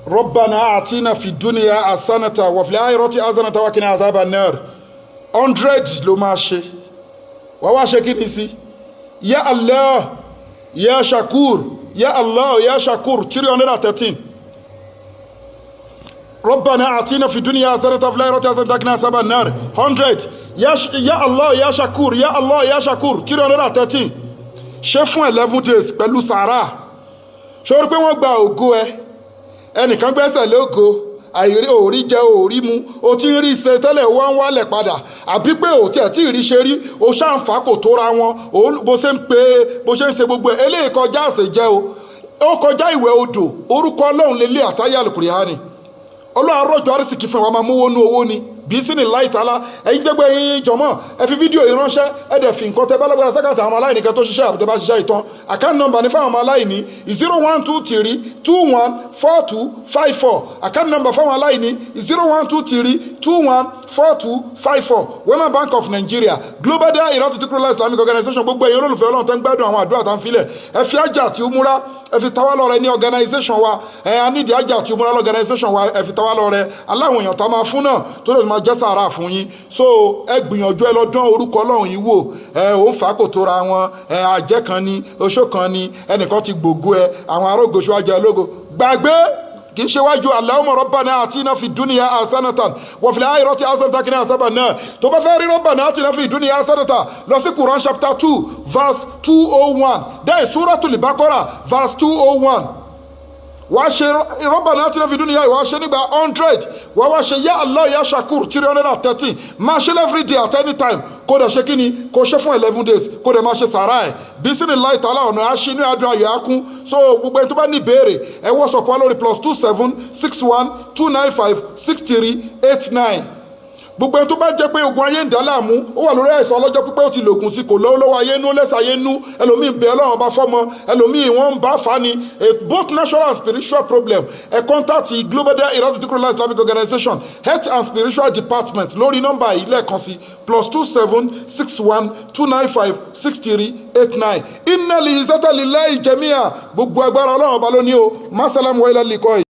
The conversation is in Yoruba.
ربنا آتنا في الدنيا حسنة وفي الآخرة حسنة وقنا عذاب النار 100 ló máa ṣe wá wá ṣe kí ni sí ya Allah ya Shakur ya Allah ya Shakur 313 ربنا آتنا في الدنيا حسنة وفي الآخرة حسنة وقنا عذاب النار 100 ya Allah ya Shakur ya Allah ya Shakur 313 ṣe fún 11 days pẹ̀lú sàárà ṣorí pé wọ́n gba ògo ẹ ẹnìkan gbẹ́sẹ̀ lógo àìrí òrí jẹ òrí mu o ti ń rí ṣe tẹ́lẹ̀ wọ́n ń wálẹ̀ padà àbí pé ò tí ẹ̀ tí ì rí ṣe rí o ṣàǹfà kò tóra wọn bó ṣe ń ṣe gbogbo ẹ̀ eléyìí kọjá àṣejẹ́ ó kọjá ìwẹ̀ odò orúkọ ọlọ́run lélẹ̀ àtàyà Al-Qur'ani ọlọ́run arọ́jọ́ àrísìkí fún wa máa mówó nú owó ni bí sí ní láì tààlà ẹ̀yin gbẹ́gbẹ́ yín jọmọ́ ẹ fi fídíò yìí ránṣẹ́ ẹ dẹ̀ fi nǹkan tẹ bá lágbára sẹ́kàtà àwọn aláìní kan tó ṣiṣẹ́ àbútẹ́ bá ṣiṣẹ́ ìtàn account number ní fáwọn aláìní 0123214254 account number fáwọn aláìní 0123214254 Women Bank of Nigeria Global Dahiratu Dhikrlahi Islamic Organization gbogbo ẹ̀yin olólùfẹ́ ọlọ́run tẹ́ ń gbádùn àwọn àdúrà tán filẹ̀ ẹ fi Hajj àti Umurah ẹ fi tawá lọ rẹ ní organization wa a nídìí Hajj àti Umurah organization wa ẹ fi tawá lọ rẹ aláwọn èèyàn tá máa fún náà tó lè máa jẹ́ sàárà fún yín so ẹ gbìyànjú ẹ lọ dán orúkọ ọlọ́run yìí wò ò ń fà kò tóra wọn àjẹ́ kan ní oṣó kan ní ẹnìkan ti gbògo àwọn arógòṣó ajẹ́ ológo gbàgbé kì í ṣe wájú Allahumma rabbana atina fi dunya hasanatan wa fil akhirati hasanatan wa qina azaban nar tó bá fẹ́ rí rabbana atina fi dunya hasanatan lọ sí Quran chapter 2 verse 201 then Suratul Baqarah verse 201 wàá ṣe rabbana atina fi dunya wàá ṣe nígbà 100 wàá ṣe ya Allah ya Shakur 313 máa ṣe every day at any time kó dẹ̀ ṣe kí ni kó ṣe fún 11 days kó dẹ̀ máa ṣe sàárà ẹ̀ bisimilayi ta'ala ọ̀nà àṣì ní adùn ayọ̀ akún so gbogbo ẹni tó bá ní ìbéèrè ẹ WhatsApp wa lórí +2761295638 gbogbo ẹni tó bá jẹ́ pé ogun ayé ń dá láàmú ó wà lórí àìsàn ọlọ́jọ́ pípẹ́ ó ti lògùn sí kò lọ́wọ́ ayé nú lẹ́sà ayé nú ẹlòmíì ń bẹ ọlọ́run bá fọ́mọ ẹlòmíì wọ́n ń bá fa ni both natural and spiritual problem ẹ contact Global Dahiratu Dhikrlahi Islamic Organization Health and Spiritual Department lórí nọ́mbà yìí lẹ́ẹ̀kan sí +2761295638 innal izzata lillahi jami'a gbogbo agbára ọlọ́run ọba lónìí o masalamu wa ilal liqa'i.